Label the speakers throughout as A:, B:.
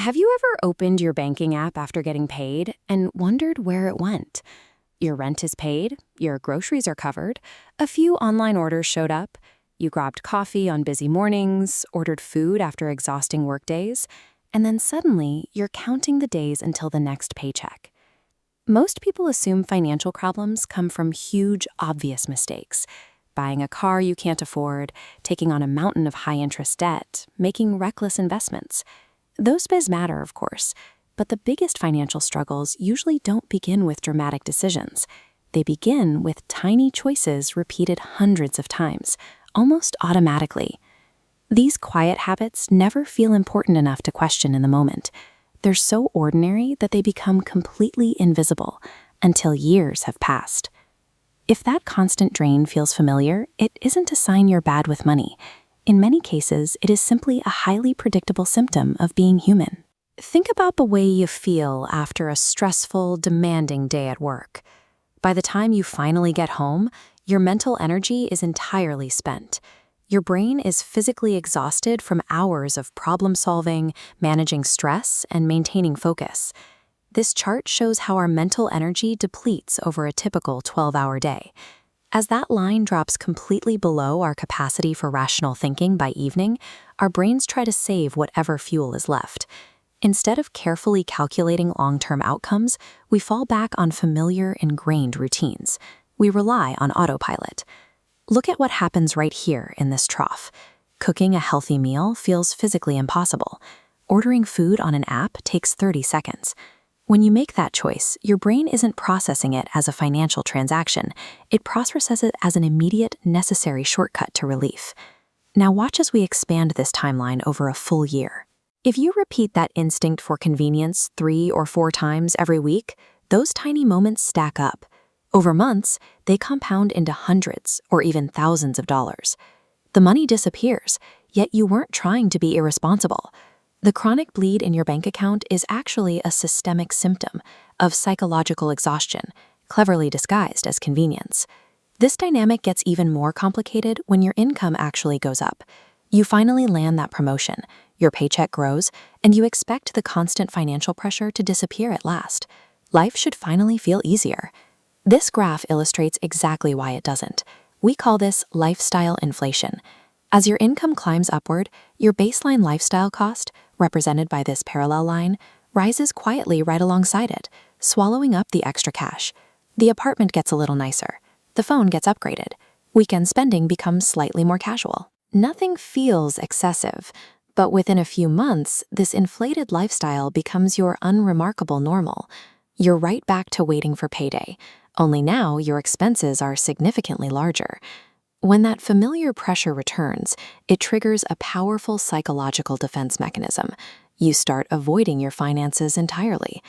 A: Have you ever opened your banking app after getting paid and wondered where it went? Your rent is paid, your groceries are covered, a few online orders showed up, you grabbed coffee on busy mornings, ordered food after exhausting workdays, and then suddenly you're counting the days until the next paycheck. Most people assume financial problems come from huge, obvious mistakes. Buying a car you can't afford, taking on a mountain of high-interest debt, making reckless investments. Those biz matter, of course, but the biggest financial struggles usually don't begin with dramatic decisions. They begin with tiny choices repeated hundreds of times, almost automatically. These quiet habits never feel important enough to question in the moment. They're so ordinary that they become completely invisible until years have passed. If that constant drain feels familiar, it isn't a sign you're bad with money. In many cases, it is simply a highly predictable symptom of being human. Think about the way you feel after a stressful, demanding day at work. By the time you finally get home, your mental energy is entirely spent. Your brain is physically exhausted from hours of problem-solving, managing stress, and maintaining focus. This chart shows how our mental energy depletes over a typical 12-hour day. As that line drops completely below our capacity for rational thinking by evening, our brains try to save whatever fuel is left. Instead of carefully calculating long-term outcomes, we fall back on familiar, ingrained routines. We rely on autopilot. Look at what happens right here in this trough. Cooking a healthy meal feels physically impossible. Ordering food on an app takes 30 seconds. When you make that choice, your brain isn't processing it as a financial transaction. It processes it as an immediate, necessary shortcut to relief. Now watch as we expand this timeline over a full year. If you repeat that instinct for convenience 3 or 4 times every week, those tiny moments stack up. Over months, they compound into hundreds or even thousands of dollars. The money disappears, yet you weren't trying to be irresponsible. The chronic bleed in your bank account is actually a systemic symptom of psychological exhaustion, cleverly disguised as convenience. This dynamic gets even more complicated when your income actually goes up. You finally land that promotion, your paycheck grows, and you expect the constant financial pressure to disappear at last. Life should finally feel easier. This graph illustrates exactly why it doesn't. We call this lifestyle inflation. As your income climbs upward, your baseline lifestyle cost, represented by this parallel line, rises quietly right alongside it, swallowing up the extra cash. The apartment gets a little nicer. The phone gets upgraded. Weekend spending becomes slightly more casual. Nothing feels excessive, but within a few months, this inflated lifestyle becomes your unremarkable normal. You're right back to waiting for payday, only now your expenses are significantly larger. When that familiar pressure returns, it triggers a powerful psychological defense mechanism. You start avoiding your finances entirely.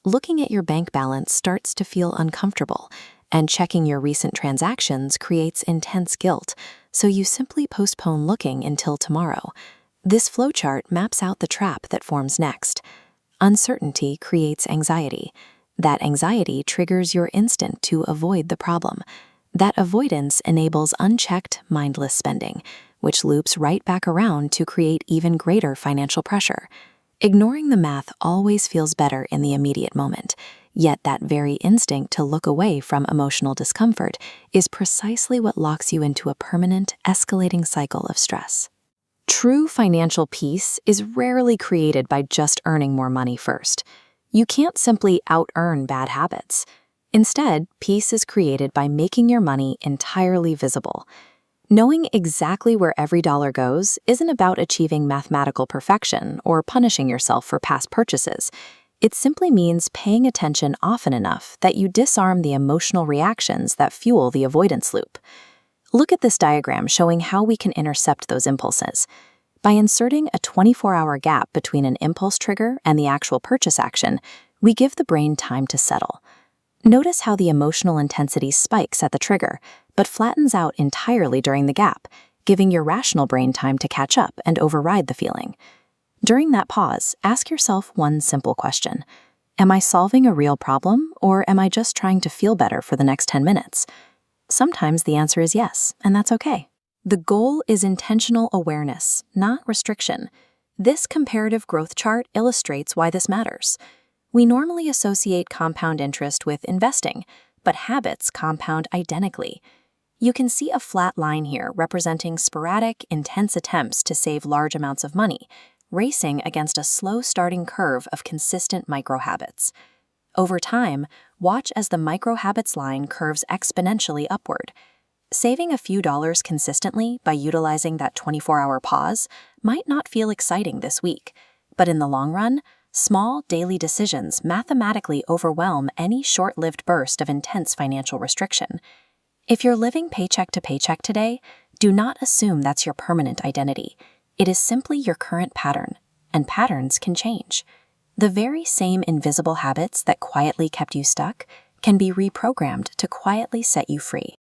A: Looking at your bank balance starts to feel uncomfortable, and checking your recent transactions creates intense guilt, so you simply postpone looking until tomorrow. This flowchart maps out the trap that forms next. Uncertainty creates anxiety. That anxiety triggers your instinct to avoid the problem. That avoidance enables unchecked, mindless spending, which loops right back around to create even greater financial pressure. Ignoring the math always feels better in the immediate moment, yet that very instinct to look away from emotional discomfort is precisely what locks you into a permanent, escalating cycle of stress. True financial peace is rarely created by just earning more money first. You can't simply out-earn bad habits. Instead, peace is created by making your money entirely visible. Knowing exactly where every dollar goes isn't about achieving mathematical perfection or punishing yourself for past purchases. It simply means paying attention often enough that you disarm the emotional reactions that fuel the avoidance loop. Look at this diagram showing how we can intercept those impulses. By inserting a 24-hour gap between an impulse trigger and the actual purchase action, we give the brain time to settle. Notice how the emotional intensity spikes at the trigger, but flattens out entirely during the gap, giving your rational brain time to catch up and override the feeling. During that pause, ask yourself one simple question. Am I solving a real problem, or am I just trying to feel better for the next 10 minutes? Sometimes the answer is yes, and that's okay. The goal is intentional awareness, not restriction.
B: This comparative growth chart illustrates why this matters. We normally associate compound interest with investing, but habits compound identically. You can see a flat line here representing sporadic, intense attempts to save large amounts of money, racing against a slow-starting curve of consistent micro-habits. Over time, watch as the micro-habits line curves exponentially upward. Saving a few dollars consistently by utilizing that 24-hour pause might not feel exciting this week, but in the long run, small daily decisions mathematically overwhelm any short-lived burst of intense financial restriction. If you're living paycheck to paycheck today, do not assume that's your permanent identity. It is simply your current pattern, and patterns can change. The very same invisible habits that quietly kept you stuck can be reprogrammed to quietly set you free.